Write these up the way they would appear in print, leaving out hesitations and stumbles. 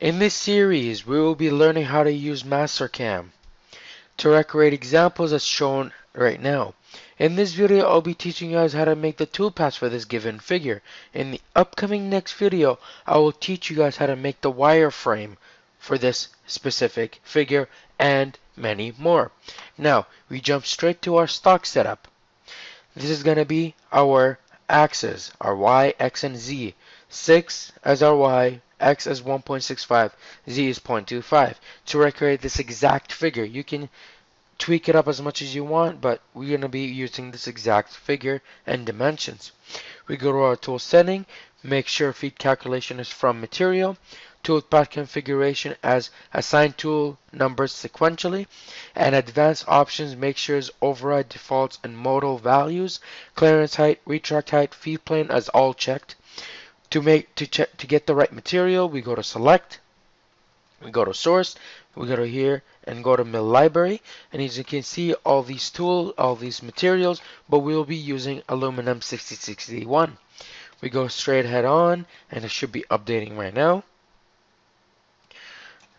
In this series, we will be learning how to use MasterCam to recreate examples as shown right now. In this video, I'll be teaching you guys how to make the toolpaths for this given figure. In the upcoming next video, I will teach you guys how to make the wireframe for this specific figure and many more. Now, we jump straight to our stock setup. This is going to be our axes, our y, x, and z. 6 as our y, x as 1.65, z is 0.25. To recreate this exact figure, you can tweak it up as much as you want, but we're going to be using this exact figure and dimensions. We go to our tool setting, make sure feed calculation is from material, toolpath configuration as assign tool numbers sequentially, and advanced options make sure is override defaults and modal values, clearance height, retract height, feed plane as all checked. To get the right material, we go to select, we go to source, we go to here and go to mill library, and as you can see all these materials, but we'll be using aluminum 6061. We go straight head on, and it should be updating right now.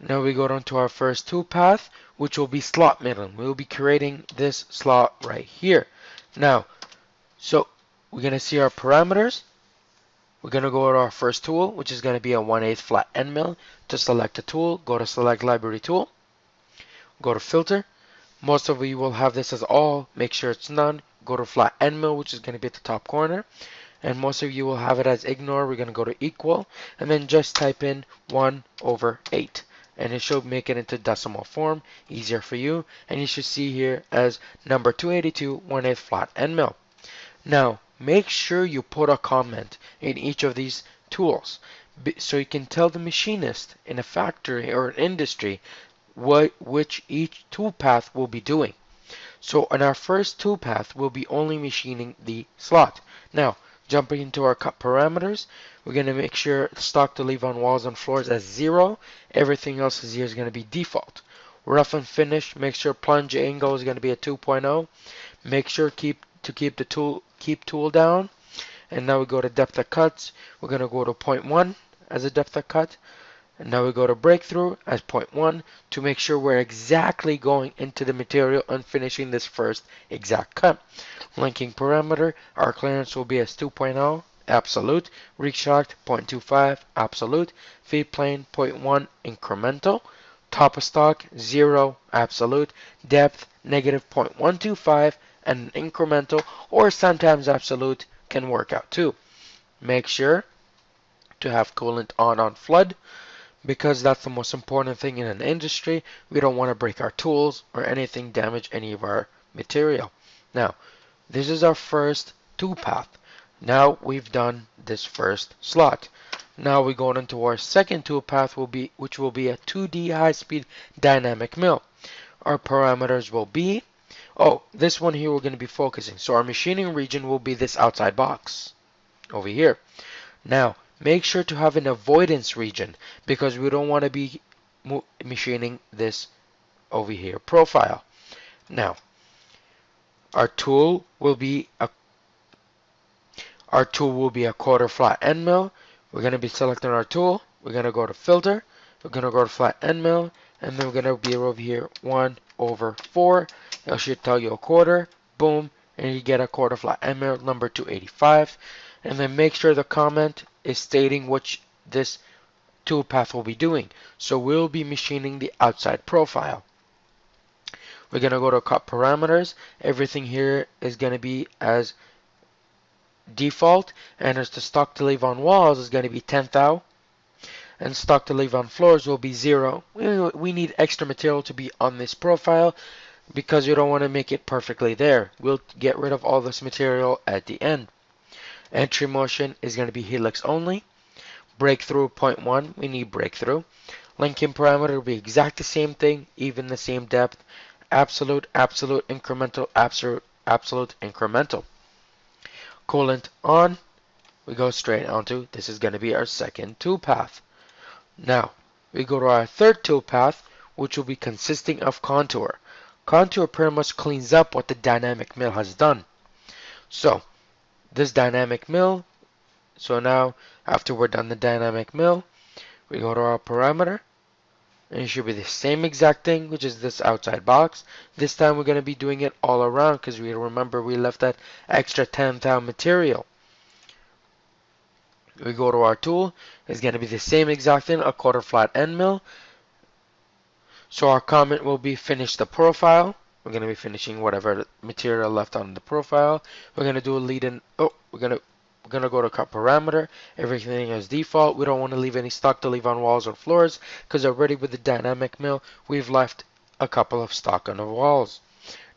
Now we go down to our first toolpath, which will be slot milling. We'll be creating this slot right here. Now, so we're going to see our parameters. We're going to go to our first tool, which is going to be a 1/8 flat end mill. To select a tool, go to select library tool, go to filter. Most of you will have this as all. Make sure it's none. Go to flat end mill, which is going to be at the top corner. And most of you will have it as ignore. We're going to go to equal, and then just type in 1/8. And it should make it into decimal form, easier for you. And you should see here as number 282 1/8 flat end mill. Now, make sure you put a comment in each of these tools so you can tell the machinist in a factory or an industry which each toolpath will be doing. So in our first toolpath, we'll be only machining the slot. Now, jumping into our cut parameters, we're going to make sure stock to leave on walls and floors as 0. Everything else is here is going to be default. Rough and finish, make sure plunge angle is going to be a 2.0. Make sure keep tool down. And now we go to depth of cuts. We're going to go to 0.1 as a depth of cut. And now we go to breakthrough as 0.1 to make sure we're exactly going into the material and finishing this first exact cut. Linking parameter, our clearance will be as 2.0, absolute. Retract 0.25, absolute. Feed plane 0.1, incremental. Top of stock 0, absolute. Depth negative 0.125 and incremental, or sometimes absolute can work out too. Make sure to have coolant on flood, because that's the most important thing in an industry. We don't want to break our tools or anything damage any of our material. Now, this is our first toolpath. Now we've done this first slot. Now we go into our second toolpath, which will be a 2D high-speed dynamic mill. Our parameters will be, this one here we're going to be focusing. So our machining region will be this outside box over here. Now, make sure to have an avoidance region because we don't want to be machining this over here profile. Now, our tool will be a quarter flat end mill. We're going to be selecting our tool. We're going to go to filter. We're going to go to flat end mill, and then we're going to be over here 1/4. It should tell you a quarter. Boom, and you get a quarter flat end mill number 285. And then make sure the comment is stating which this toolpath will be doing. So we'll be machining the outside profile. We're going to go to cut parameters. Everything here is going to be as default, and as the stock to leave on walls is going to be 10 thou, and stock to leave on floors will be 0. We need extra material to be on this profile because you don't want to make it perfectly there. We'll get rid of all this material at the end. Entry motion is going to be helix only. Breakthrough 0.1, we need breakthrough. Linking parameter will be exact the same thing, even the same depth. Absolute, absolute, incremental, absolute, incremental. Coolant on, we go straight onto, this is going to be our second toolpath. Now, we go to our third toolpath, which will be consisting of contour. Contour pretty much cleans up what the dynamic mill has done. So, this dynamic mill, so now after we're done the dynamic mill, We go to our parameter, and it should be the same exact thing, which is this outside box. This time we're going to be doing it all around because we remember we left that extra 10 thou material. We go to our tool. It's going to be the same exact thing, a quarter flat end mill. So our comment will be finish the profile. We're going to be finishing whatever material left on the profile. We're going to do a lead in. Oh, we're going to go to cut parameter. Everything is default. We don't want to leave any stock to leave on walls or floors because already with the dynamic mill, we've left a couple of stock on the walls.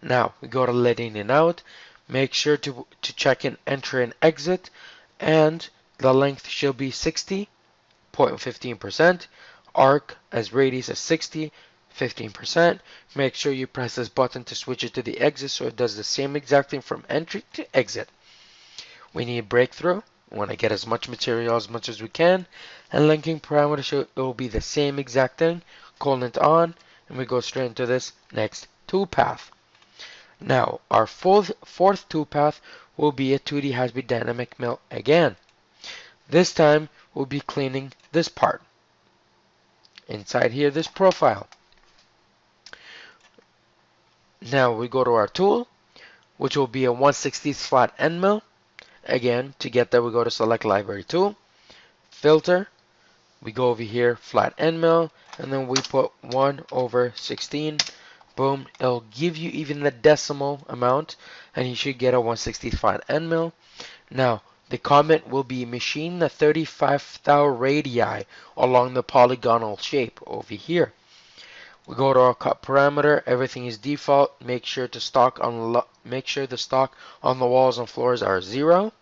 Now we go to let in and out. Make sure to check in enter and exit, and the length should be 60.15%. Arc as radius is 60. 15%. Make sure you press this button to switch it to the exit so it does the same exact thing from entry to exit. We need breakthrough. We want to get as much material as much as we can. And linking parameter, so it will be the same exact thing. Colon on, and we go straight into this next toolpath. Now, our fourth toolpath will be a 2D high-speed dynamic mill again. This time, we'll be cleaning this part. Inside here, this profile. Now we go to our tool, which will be a 1/60 flat end mill. Again, to get that, we go to select library tool, filter. We go over here, flat end mill, and then we put 1/16. Boom, it'll give you even the decimal amount, and you should get a 1/60 flat end mill. Now, the comment will be machine the 35 thou radii along the polygonal shape over here. We go to our cut parameter. Everything is default. Make sure the stock on the walls and floors are 0.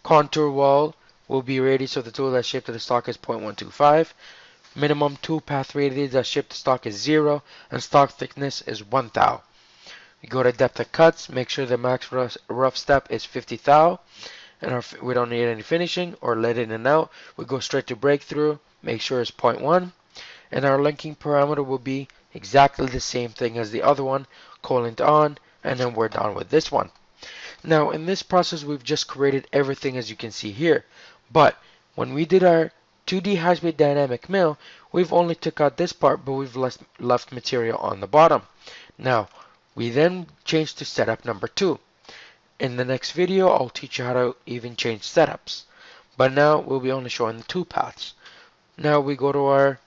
Contour wall will be radius of the tool that shaped to the stock is 0.125. Minimum toolpath radius that shaped to stock is 0, and stock thickness is 1 thou. We go to depth of cuts. Make sure the max rough step is 50 thou, and we don't need any finishing or let in and out. We go straight to breakthrough. Make sure it's 0.1. And our linking parameter will be exactly the same thing as the other one, colon on, and then we're done with this one. Now in this process we've just created everything as you can see here, but when we did our 2D high-speed dynamic mill, we've only took out this part, but we've left material on the bottom. Now we then change to setup number 2. In the next video I'll teach you how to even change setups, but now we'll be only showing the two paths. Now we go to our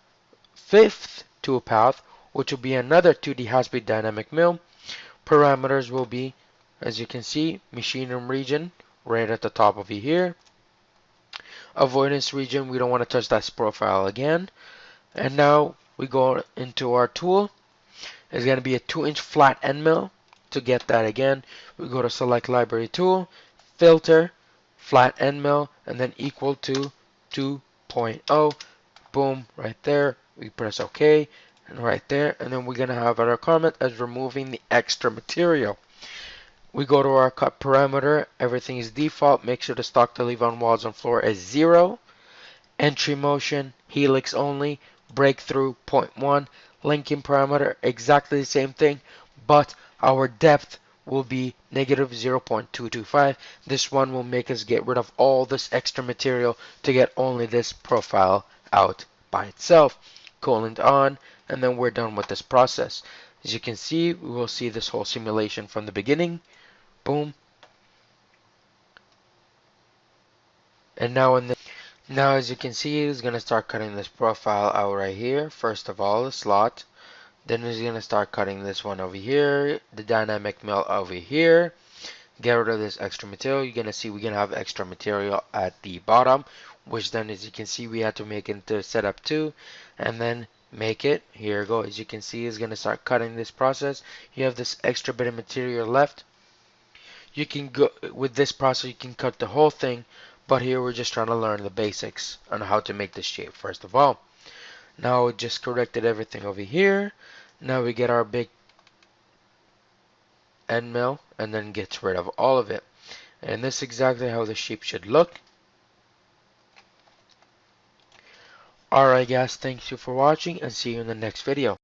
fifth toolpath, which will be another 2D high-speed dynamic mill. Parameters will be, as you can see, machine room region right at the top over here. Avoidance region, we don't want to touch that profile again. And now we go into our tool. It's going to be a 2-inch flat end mill. To get that again, we go to select library tool, filter, flat end mill, and then equal to 2.0. Boom, right there. We press OK, and right there, and then we're going to have our comment as removing the extra material. We go to our cut parameter. Everything is default. Make sure the stock to leave on walls and floor is 0. Entry motion, helix only, breakthrough 0.1. Linking parameter, exactly the same thing, but our depth will be negative 0.225. This one will make us get rid of all this extra material to get only this profile out by itself. Colon on, and then we're done with this process. As you can see, we will see this whole simulation from the beginning. Boom. And now as you can see, it's going to start cutting this profile out right here. First of all, the slot. Then it's going to start cutting this one over here, the dynamic mill over here. Get rid of this extra material. You're going to see we're going to have extra material at the bottom, which then, as you can see, we had to make into setup 2, and then make it. Here we go. As you can see, it's going to start cutting this process. You have this extra bit of material left. You can go with this process, you can cut the whole thing, but here we're just trying to learn the basics on how to make this shape first of all. Now we just corrected everything over here. Now we get our big end mill and then gets rid of all of it. And this is exactly how the shape should look. Alright guys, thank you for watching and see you in the next video.